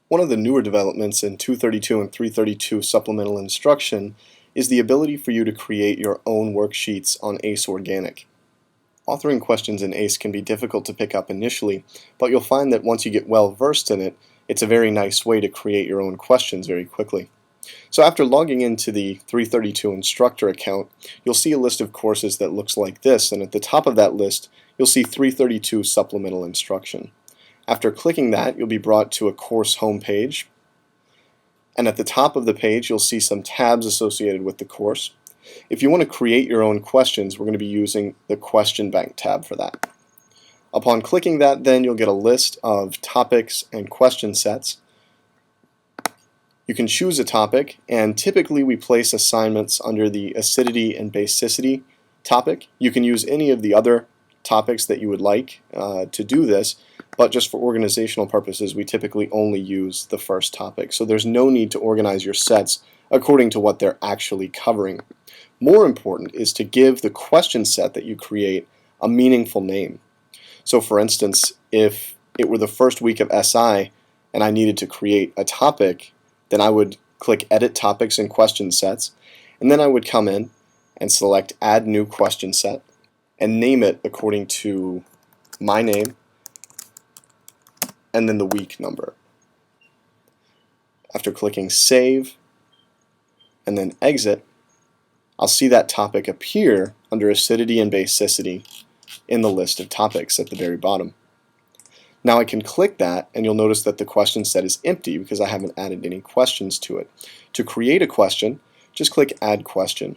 One of the newer developments in 232 and 332 supplemental instruction is the ability for you to create your own worksheets on ACE Organic. Authoring questions in ACE can be difficult to pick up initially, but you'll find that once you get well versed in it, it's a very nice way to create your own questions very quickly. So after logging into the 332 instructor account, you'll see a list of courses that looks like this, and at the top of that list, you'll see 332 supplemental instruction. After clicking that, you'll be brought to a course homepage, and at the top of the page you'll see some tabs associated with the course. If you want to create your own questions, we're going to be using the Question Bank tab for that. Upon clicking that, then you'll get a list of topics and question sets. You can choose a topic, and typically we place assignments under the acidity and basicity topic. You can use any of the other topics that you would like to do this, but just for organizational purposes we typically only use the first topic. So there's no need to organize your sets according to what they're actually covering. More important is to give the question set that you create a meaningful name. So for instance, if it were the first week of SI and I needed to create a topic, then I would click Edit Topics and Question Sets, and then I would come in and select Add New Question Set and name it according to my name and then the week number. After clicking Save and then Exit, I'll see that topic appear under acidity and basicity in the list of topics at the very bottom. Now I can click that and you'll notice that the question set is empty because I haven't added any questions to it. To create a question, just click Add Question.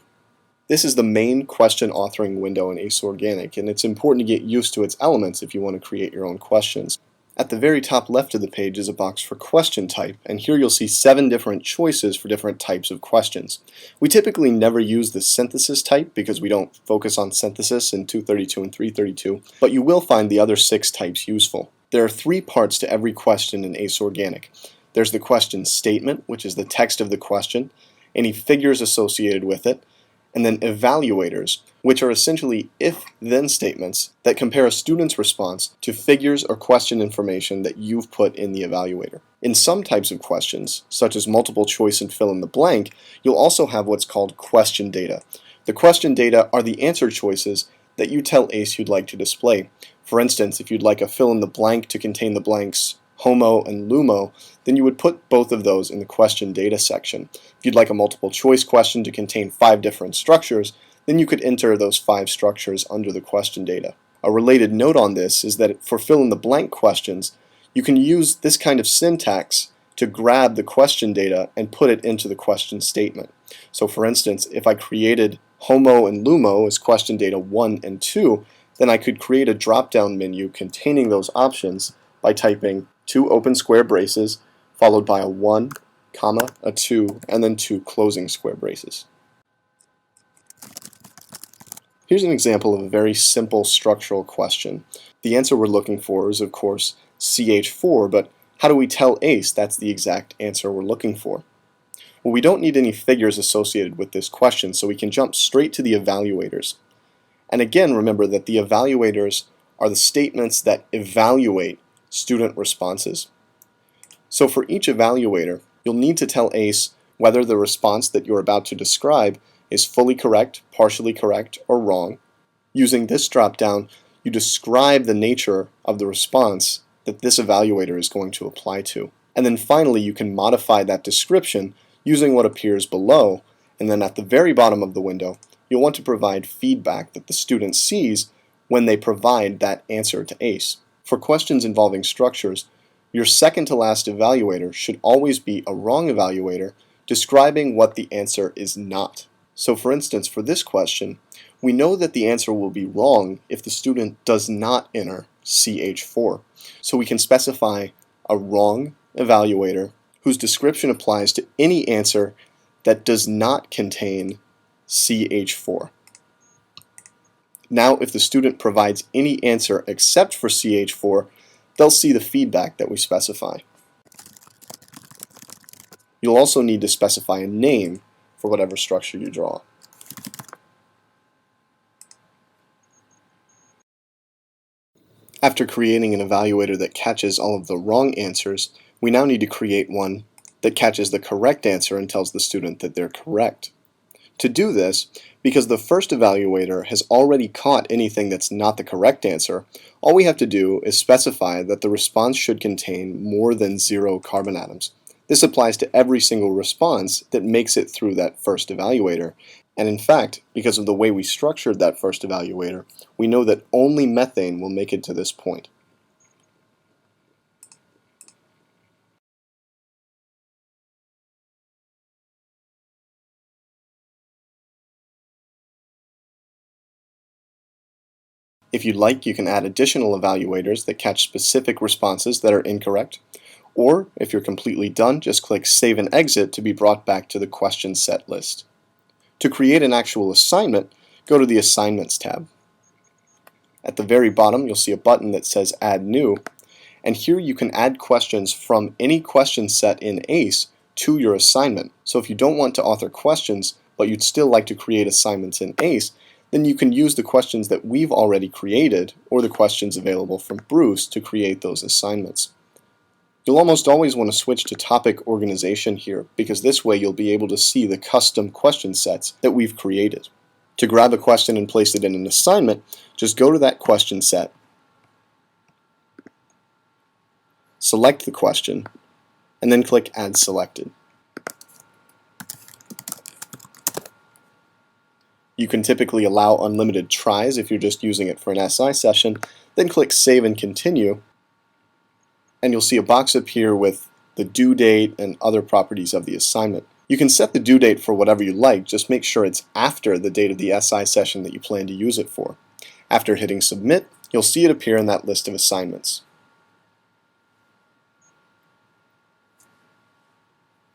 This is the main question authoring window in ACE Organic, and it's important to get used to its elements if you want to create your own questions. At the very top left of the page is a box for question type, and here you'll see 7 different choices for different types of questions. We typically never use the synthesis type because we don't focus on synthesis in 232 and 332, but you will find the other 6 types useful. There are 3 parts to every question in ACE Organic. There's the question statement, which is the text of the question, any figures associated with it, and then evaluators, which are essentially if-then statements that compare a student's response to figures or question information that you've put in the evaluator. In some types of questions, such as multiple choice and fill-in-the-blank, you'll also have what's called question data. The question data are the answer choices that you tell ACE you'd like to display. For instance, if you'd like a fill-in-the-blank to contain the blanks HOMO and LUMO, then you would put both of those in the question data section. If you'd like a multiple choice question to contain 5 different structures, then you could enter those 5 structures under the question data. A related note on this is that for fill-in-the-blank questions, you can use this kind of syntax to grab the question data and put it into the question statement. So for instance, if I created HOMO and LUMO as question data 1 and 2, then I could create a drop-down menu containing those options by typing 2 open square braces followed by a 1, comma, a 2, and then 2 closing square braces. Here's an example of a very simple structural question. The answer we're looking for is, of course, CH4, but how do we tell ACE that's the exact answer we're looking for? Well, we don't need any figures associated with this question, so we can jump straight to the evaluators. And again, remember that the evaluators are the statements that evaluate student responses. So for each evaluator, you'll need to tell ACE whether the response that you're about to describe is fully correct, partially correct, or wrong. Using this drop-down, you describe the nature of the response that this evaluator is going to apply to. And then finally, you can modify that description using what appears below, and then at the very bottom of the window, you'll want to provide feedback that the student sees when they provide that answer to ACE. For questions involving structures, your second to last evaluator should always be a wrong evaluator describing what the answer is not. So for instance, for this question, we know that the answer will be wrong if the student does not enter CH4. So we can specify a wrong evaluator whose description applies to any answer that does not contain CH4. Now, if the student provides any answer except for CH4, they'll see the feedback that we specify. You'll also need to specify a name for whatever structure you draw. After creating an evaluator that catches all of the wrong answers, We now need to create one that catches the correct answer and tells the student that they're correct. To do this, because the first evaluator has already caught anything that's not the correct answer, all we have to do is specify that the response should contain more than 0 carbon atoms. This applies to every single response that makes it through that first evaluator. And in fact, because of the way we structured that first evaluator, we know that only methane will make it to this point. If you'd like, you can add additional evaluators that catch specific responses that are incorrect. Or, if you're completely done, just click Save and Exit to be brought back to the question set list. To create an actual assignment, go to the Assignments tab. At the very bottom, you'll see a button that says Add New, and here you can add questions from any question set in ACE to your assignment. So if you don't want to author questions, but you'd still like to create assignments in ACE, then you can use the questions that we've already created, or the questions available from Bruce, to create those assignments. You'll almost always want to switch to topic organization here, because this way you'll be able to see the custom question sets that we've created. To grab a question and place it in an assignment, just go to that question set, select the question, and then click Add Selected. You can typically allow unlimited tries if you're just using it for an SI session, then click Save and Continue, and you'll see a box appear with the due date and other properties of the assignment. You can set the due date for whatever you like, just make sure it's after the date of the SI session that you plan to use it for. After hitting Submit, you'll see it appear in that list of assignments.